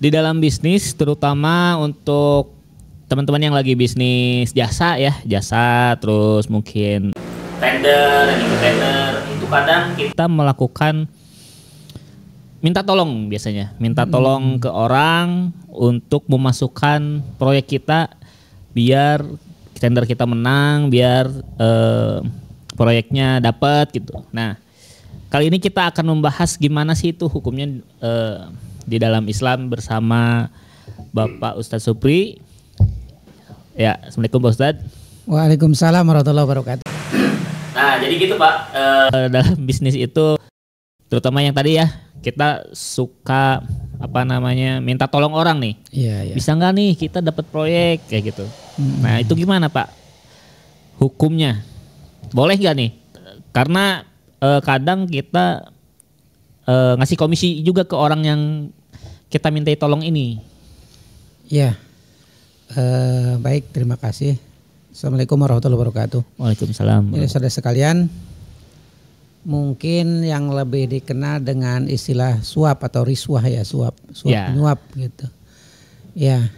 di dalam bisnis, terutama untuk teman-teman yang lagi bisnis jasa ya, jasa terus mungkin tender, itu kadang kita melakukan minta tolong biasanya, minta tolong ke orang untuk memasukkan proyek kita biar tender kita menang, biar proyeknya dapat gitu. Nah, kali ini kita akan membahas gimana sih itu hukumnya di dalam Islam bersama Bapak Ustadz Supri. Ya, Assalamualaikum Pak Ustadz. Waalaikumsalam warahmatullahi wabarakatuh. Nah, jadi gitu Pak, dalam bisnis itu terutama yang tadi ya, kita suka minta tolong orang nih. Iya, iya. Bisa nggak nih kita dapat proyek kayak gitu. Nah, itu gimana Pak hukumnya? Boleh nggak nih? Karena kadang kita ngasih komisi juga ke orang yang kita mintai tolong ini. Iya. Baik, terima kasih. Assalamualaikum warahmatullahi wabarakatuh. Waalaikumsalam. Jadi saudara sekalian, mungkin yang lebih dikenal dengan istilah suap atau riswah ya, suap Ya. menyuap gitu. Ya.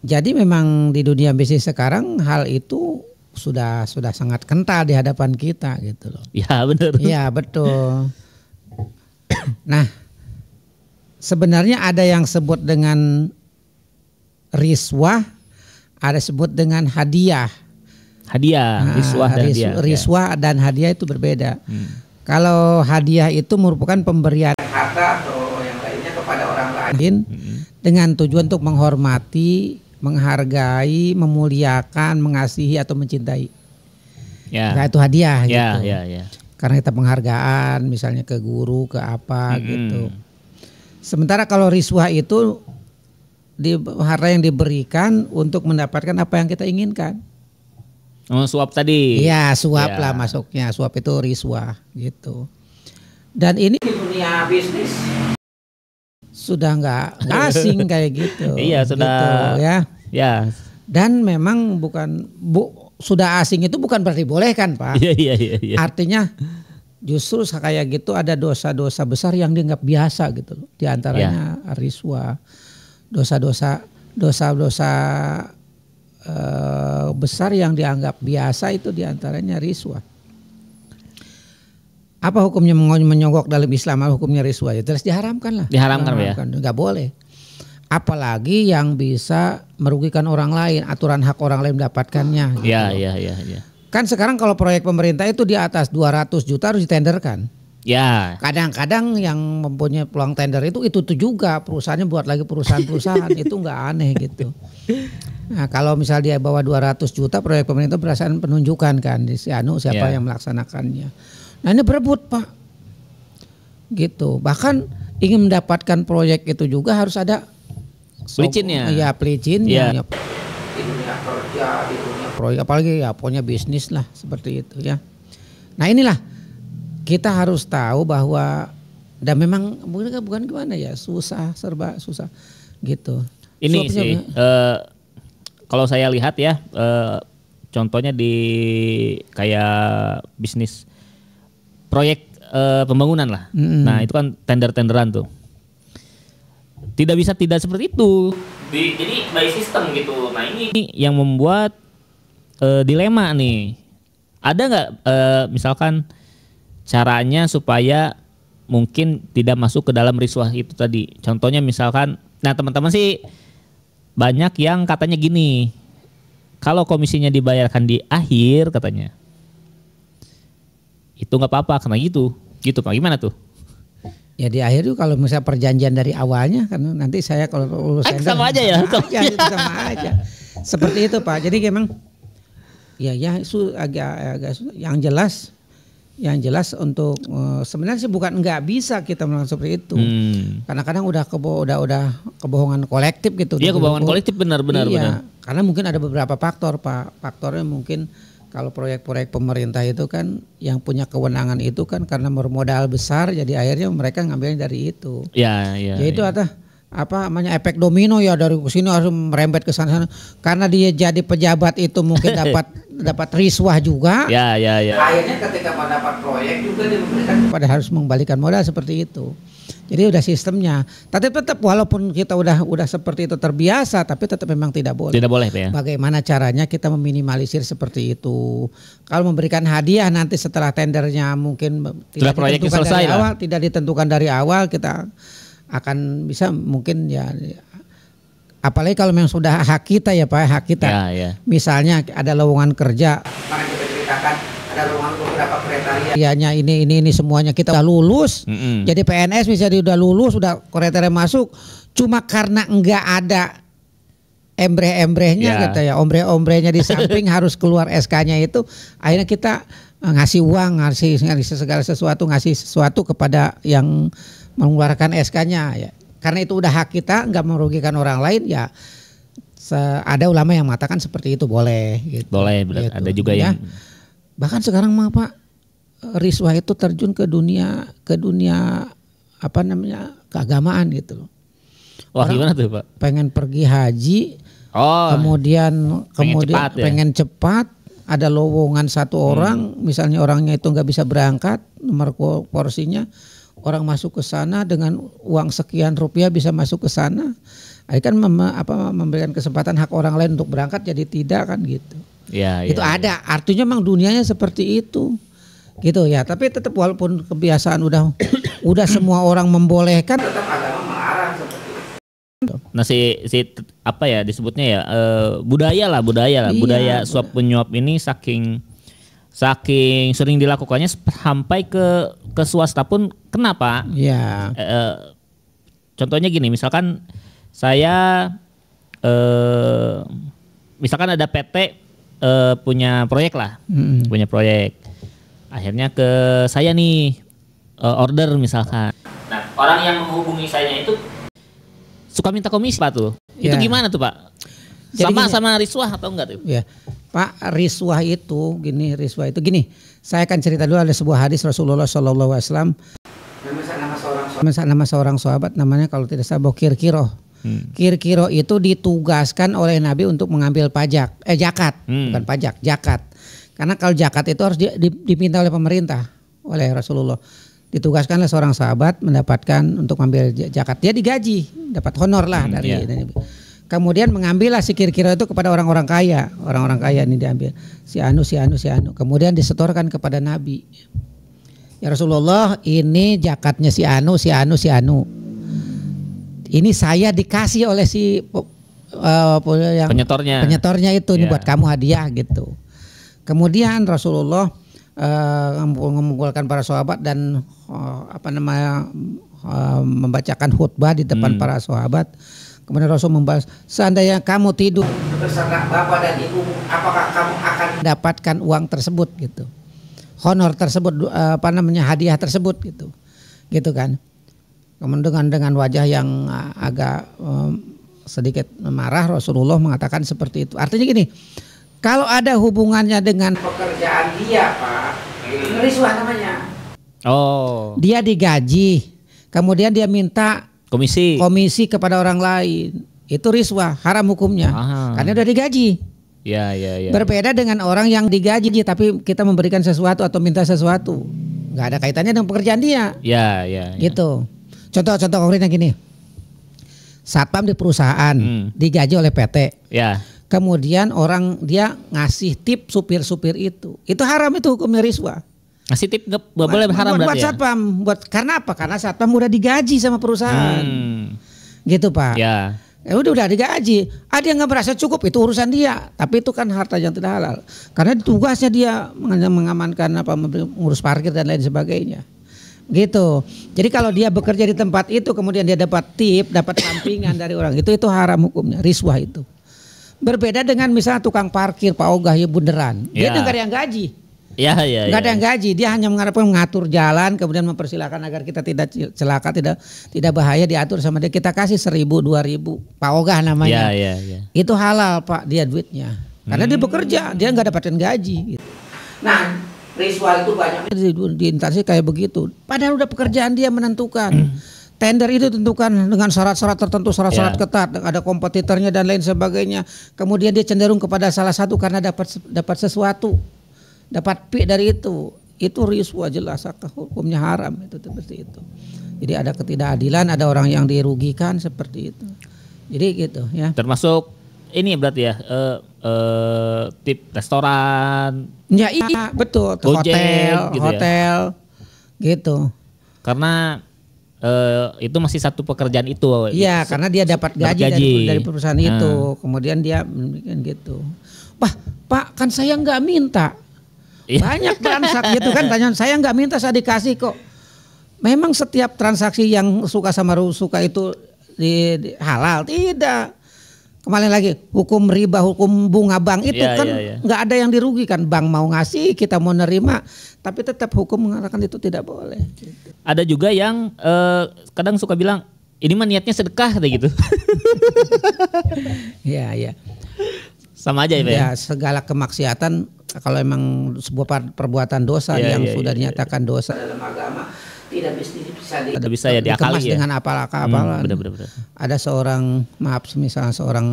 Jadi memang di dunia bisnis sekarang hal itu sudah sangat kental di hadapan kita gitu loh. Ya benar. Iya betul. Nah, sebenarnya ada yang sebut dengan riswah, ada sebut dengan hadiah. Hadiah, riswah dan hadiah. Riswah dan hadiah itu berbeda. Kalau hadiah itu merupakan pemberian harta atau yang lainnya kepada orang lain dengan tujuan untuk menghormati, menghargai, memuliakan, mengasihi atau mencintai. Ya. Nah, itu hadiah Ya, gitu. ya. Karena kita penghargaan misalnya ke guru, ke apa gitu. Sementara kalau riswah itu harta yang diberikan untuk mendapatkan apa yang kita inginkan. Oh, suap tadi. Iya, suap Ya. lah masuknya. Suap itu riswah gitu. Dan ini di dunia bisnis sudah nggak asing kayak gitu. Iya, sudah. Gitu, ya. Ya. Dan memang sudah asing itu bukan berarti boleh kan Pak. Iya. Artinya justru kayak gitu ada dosa-dosa besar yang dianggap biasa gitu loh. Di antaranya riswah. Dosa-dosa besar yang dianggap biasa itu diantaranya riswah. Apa hukumnya menyogok dalam Islam? Hukumnya riswah ya jelas diharamkan lah. Diharamkan ya. Nggak boleh. Apalagi yang bisa merugikan orang lain, aturan hak orang lain mendapatkannya. Gitu. Iya. Kan sekarang kalau proyek pemerintah itu di atas 200 juta harus ditenderkan. Ya. Kadang-kadang yang mempunyai peluang tender itu juga perusahaannya buat lagi perusahaan itu nggak aneh gitu. Nah kalau misal dia bawa 200 juta proyek pemerintah berdasarkan penunjukan kan di siapa yang melaksanakannya. Nah ini berebut Pak, gitu. Bahkan ingin mendapatkan proyek itu juga harus ada pelicinnya. Ya pelicinnya. Ya. Di dunia kerja, di dunia proyek, apalagi ya punya bisnis lah seperti itu ya. Nah inilah. Kita harus tahu bahwa dan memang bukan gimana ya serba susah gitu. Ini sih kalau saya lihat ya contohnya di kayak bisnis proyek pembangunan lah. Nah itu kan tender-tenderan tuh. Tidak bisa tidak seperti itu. Jadi by system gitu. Nah ini yang membuat dilema nih. Ada nggak misalkan caranya supaya mungkin tidak masuk ke dalam riswah itu tadi. Contohnya misalkan, nah teman-teman sih banyak yang katanya gini, kalau komisinya dibayarkan di akhir katanya, itu nggak apa-apa karena gitu Pak. Gimana tuh? Ya di akhir itu kalau misalnya perjanjian dari awalnya kan nanti saya kalau lulus sama aja ya. Sama aja. Seperti itu Pak. Jadi memang ya itu agak yang jelas untuk sebenarnya sih bukan nggak bisa kita melakukan seperti itu. Karena kadang udah kebohongan kolektif gitu. Iya kebohongan kolektif benar. Karena mungkin ada beberapa faktor Pak. Faktornya mungkin kalau proyek-proyek pemerintah itu kan yang punya kewenangan itu kan karena bermodal besar jadi akhirnya mereka ngambilnya dari itu. Iya. Jadi itu apa namanya efek domino ya dari sini harus merembet ke sana karena dia jadi pejabat itu mungkin dapat riswah juga. Ya. Akhirnya ketika mendapat proyek juga dia memberikan pada harus mengembalikan modal seperti itu. Jadi udah sistemnya. Tapi tetap walaupun kita udah seperti itu terbiasa, tapi tetap memang tidak boleh. Tidak boleh, Pak ya. Bagaimana caranya kita meminimalisir seperti itu? Kalau memberikan hadiah nanti setelah tendernya mungkin tidak ditentukan dari awal, tidak ditentukan dari awal, kita akan bisa mungkin ya. Apalagi kalau memang sudah hak kita ya Pak, hak kita. Ya. Misalnya ada lowongan kerja. Kemarin kita ceritakan ada lowongan beberapa kriterianya ini semuanya kita udah lulus. Jadi PNS misalnya udah lulus, udah kriteria masuk, cuma karena enggak ada embreh-embrehnya gitu ya, ombre-ombrehnya di samping harus keluar SK-nya itu, akhirnya kita ngasih uang, ngasih segala sesuatu, ngasih sesuatu kepada yang mengeluarkan SK-nya ya. Karena itu udah hak kita, nggak merugikan orang lain ya. Ada ulama yang mengatakan seperti itu boleh. Gitu. Boleh, gitu. Ada juga ya. Yang bahkan sekarang mah Pak, riswah itu terjun ke dunia apa namanya keagamaan gitu loh. Wah, gimana tuh Pak? Pengen pergi haji, kemudian pengen cepat, ada lowongan satu orang, misalnya orangnya itu nggak bisa berangkat, nomor porsinya. Orang masuk ke sana dengan uang sekian rupiah bisa masuk ke sana. Ini kan memberikan kesempatan hak orang lain untuk berangkat jadi tidak kan gitu. Itu ada. Artinya memang dunianya seperti itu. Gitu ya. Tapi tetap walaupun kebiasaan udah semua orang membolehkan, tetap agama melarang seperti itu. Nah si apa ya disebutnya ya budaya lah. Budaya suap penyuap ini saking sering dilakukannya sampai ke swasta pun kenapa? Ya. Contohnya gini, misalkan saya misalkan ada PT punya proyek lah, punya proyek. Akhirnya ke saya nih order misalkan. Nah orang yang menghubungi saya itu suka minta komisi Pak tuh. Itu gimana tuh Pak? Sama riswah atau enggak tuh? Ya. Pak, riswah itu gini. Saya akan cerita dulu, ada sebuah hadis Rasulullah SAW. Nama seorang sahabat namanya kalau tidak salah Kirkiro. Kirkiro itu ditugaskan oleh Nabi untuk mengambil zakat, bukan pajak, zakat. Karena kalau zakat itu harus diminta oleh pemerintah, oleh Rasulullah. Ditugaskanlah seorang sahabat mendapatkan untuk mengambil zakat. Dia digaji, dapat honor lah dari Kemudian mengambillah si Kirkiro itu kepada orang-orang kaya ini diambil si anu. Kemudian disetorkan kepada Nabi. Ya Rasulullah, ini zakatnya si anu. Ini saya dikasih oleh si yang penyetornya itu ini buat kamu hadiah gitu. Kemudian Rasulullah mengumpulkan para sahabat dan membacakan khutbah di depan para sahabat. Kemudian Rasul membahas, seandainya kamu tidur bersama bapak dan ibu, apakah kamu akan mendapatkan uang tersebut gitu, honor tersebut, hadiah tersebut gitu kan. Kemudian dengan wajah yang agak sedikit marah, Rasulullah mengatakan seperti itu. Artinya gini, kalau ada hubungannya dengan pekerjaan dia Pak, riswah namanya. Dia digaji, kemudian dia minta komisi kepada orang lain, itu riswah, haram hukumnya. Karena udah digaji. Ya. Berbeda dengan orang yang digaji tapi kita memberikan sesuatu atau minta sesuatu, nggak ada kaitannya dengan pekerjaan dia. Ya. Gitu. Contoh konkretnya gini, satpam di perusahaan digaji oleh PT. Ya. Kemudian dia ngasih tip supir-supir itu haram, itu hukumnya riswah. Ngasih tip nggak boleh haram berarti buat satpam, karena apa? Karena satpam udah digaji sama perusahaan, gitu Pak. Ya udah digaji. Ada yang nggak merasa cukup, itu urusan dia. Tapi itu kan harta yang tidak halal. Karena tugasnya dia mengamankan mengurus parkir dan lain sebagainya, gitu. Jadi kalau dia bekerja di tempat itu, kemudian dia dapat tip, dapat sampingan dari orang itu haram hukumnya, riswah itu. Berbeda dengan misalnya tukang parkir Pak Ogah ya bunderan, dia nggak ada yang gaji. Nggak ada yang gaji, dia hanya mengatur jalan, kemudian mempersilahkan agar kita tidak celaka, tidak bahaya, diatur sama dia. Kita kasih 1.000, 2.000, Pak Ogah namanya. Itu halal Pak, dia duitnya. Karena dia bekerja, dia nggak dapatkan gaji. Gitu. Nah, riswah itu banyak di instansi kayak begitu. Padahal udah pekerjaan dia menentukan. Tender itu tentukan dengan syarat-syarat tertentu, syarat-syarat ketat, ada kompetitornya dan lain sebagainya. Kemudian dia cenderung kepada salah satu karena dapat sesuatu. Dapat pi dari itu riswah, jelas hukumnya haram itu seperti itu. Jadi ada ketidakadilan, ada orang yang dirugikan seperti itu. Jadi gitu ya. Termasuk ini berarti ya tip restoran. Ya iya betul. Gojek, Hotel, gitu ya. hotel gitu. Karena itu masih satu pekerjaan itu. Iya, karena dia dapat gaji, dari perusahaan itu. Kemudian dia bikin gitu. Pak, kan saya nggak minta. Banyak transaksi gitu kan, tanya saya nggak minta, saya dikasih kok. Memang setiap transaksi yang suka sama suka itu halal? Tidak. Kembali lagi, hukum riba, hukum bunga bank itu nggak ada yang dirugikan. Bank mau ngasih, kita mau nerima, tapi tetap hukum mengatakan itu tidak boleh. Gitu. Ada juga yang kadang suka bilang, ini mah niatnya sedekah kayak gitu. Iya. Sama aja ya, ya. Segala kemaksiatan kalau emang sebuah perbuatan dosa yang sudah dinyatakan dosa dalam agama tidak bisa ya diakali ya. Dengan apalah. Benar. Ada seorang misalnya seorang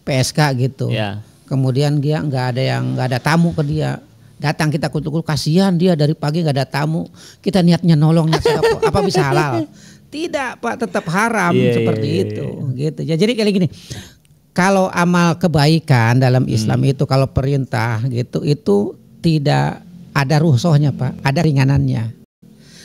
PSK gitu. Ya. Kemudian dia nggak ada tamu ke dia. Datang kita kutuk, kasihan dia dari pagi nggak ada tamu. Kita niatnya nolongnya apa bisa halal? Tidak Pak, tetap haram seperti itu. Gitu. Ya, jadi kayak gini. Kalau amal kebaikan dalam Islam itu kalau perintah gitu itu tidak ada rukhsahnya Pak, ada ringanannya.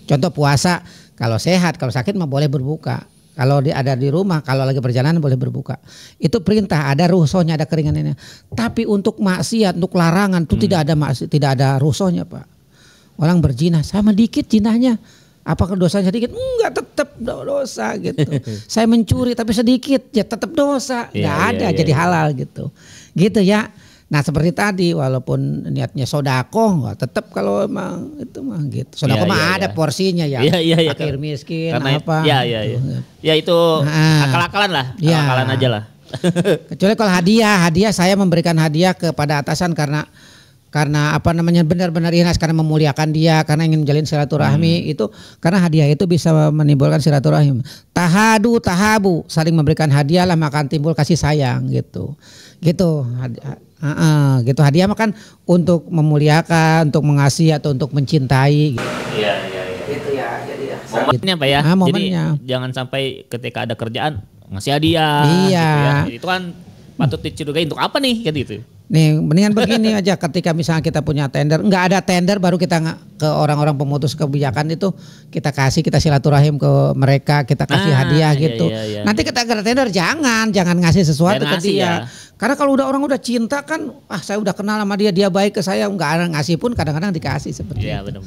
Contoh puasa, kalau sehat, kalau sakit mah boleh berbuka. Kalau dia ada di rumah, kalau lagi perjalanan boleh berbuka. Itu perintah, ada rukhsahnya, ada keringanannya. Tapi untuk maksiat, untuk larangan itu tidak ada rukhsahnya Pak. Orang berzina sama dikit zinahnya. Apakah dosanya sedikit? Enggak, tetap dosa gitu. Saya mencuri tapi sedikit, ya tetap dosa. Enggak ada jadi halal gitu. Gitu ya. Nah seperti tadi, walaupun niatnya sodako, tetap kalau emang itu mah gitu. Sodako mah ada porsinya ya. Fakir miskin karena apa. Iya. Ya itu akal-akalan lah, akal-akalan aja lah. Kecuali kalau hadiah saya memberikan hadiah kepada atasan karena benar-benar ikhlas, karena memuliakan dia, karena ingin menjalin silaturahmi itu, karena hadiah itu bisa menimbulkan silaturahim. Tahabu, saling memberikan hadiah lah maka timbul kasih sayang gitu. Gitu hadiah makan untuk memuliakan, untuk mengasihi atau untuk mencintai. Iya. Gitu ya, jadi ya. Momennya Pak ya. Momennya. Jadi jangan sampai ketika ada kerjaan ngasih hadiah. Iya. Gitu ya. Itu kan patut dicurigai untuk apa nih kan gitu. Nih mendingan begini aja, ketika misalnya kita punya tender, nggak ada tender baru kita ke orang-orang pemutus kebijakan itu kita silaturahim ke mereka, kita kasih hadiah gitu. Iya. Nanti kita ada tender jangan ngasih sesuatu ke dia. Karena kalau orang udah cinta kan, saya udah kenal sama dia baik ke saya, nggak ada ngasih pun kadang-kadang dikasih seperti itu. Iya benar.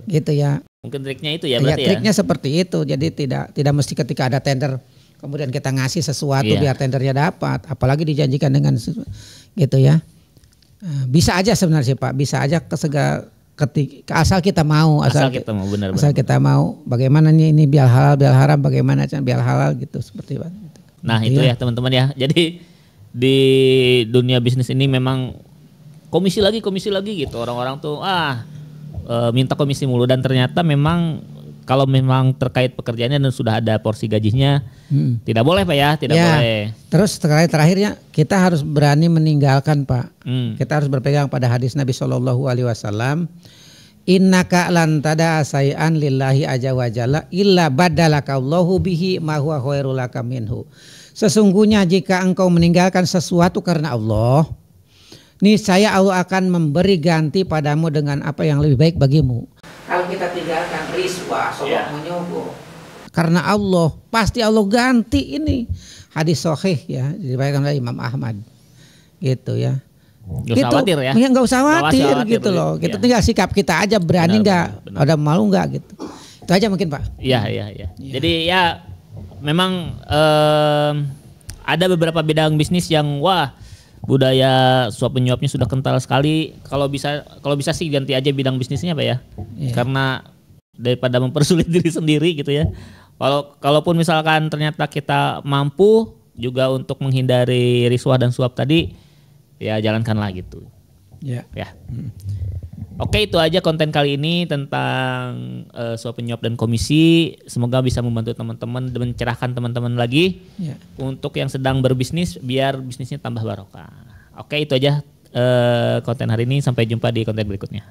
Gitu ya. Mungkin triknya itu ya berarti ya. Triknya seperti itu. Jadi tidak mesti ketika ada tender kemudian kita ngasih sesuatu biar tendernya dapat, apalagi dijanjikan dengan gitu ya. Bisa aja sebenarnya Pak, bisa aja asal kita mau, asal kita mau. Bagaimana ini biar halal, biar haram, bagaimana biar halal gitu seperti Pak. Nah itu ya teman-teman ya. Jadi di dunia bisnis ini memang komisi lagi gitu. Orang-orang tuh minta komisi mulu, dan ternyata memang kalau memang terkait pekerjaannya dan sudah ada porsi gajinya, tidak boleh Pak ya, tidak boleh. Terus terakhirnya kita harus berani meninggalkan Pak. Kita harus berpegang pada hadis Nabi SAW. Innaka lan tada say'an lillahi aja wajalla illa badalakallahu bihi ma huwa khairul laka minhu. Sesungguhnya jika engkau meninggalkan sesuatu karena Allah, niscaya Allah akan memberi ganti padamu dengan apa yang lebih baik bagimu. Kalau kita tinggalkan riswa, menyogok karena Allah, pasti Allah ganti ini. Hadis sahih ya, diriwayatkan oleh Imam Ahmad. Gitu ya. Gak usah khawatir ya. Enggak usah khawatir gitu loh. Kita tinggal sikap kita aja, berani enggak, ada malu enggak gitu. Itu aja mungkin Pak. Iya. Jadi ya memang ada beberapa bidang bisnis yang budaya suap menyuapnya sudah kental sekali. Kalau bisa sih ganti aja bidang bisnisnya Pak ya. Karena daripada mempersulit diri sendiri gitu ya. Kalaupun misalkan ternyata kita mampu juga untuk menghindari riswah dan suap tadi, ya jalankanlah gitu. Ya. Oke, itu aja konten kali ini tentang suap menyuap dan komisi. Semoga bisa membantu teman-teman dan mencerahkan teman-teman lagi untuk yang sedang berbisnis biar bisnisnya tambah barokah. Oke, itu aja konten hari ini. Sampai jumpa di konten berikutnya.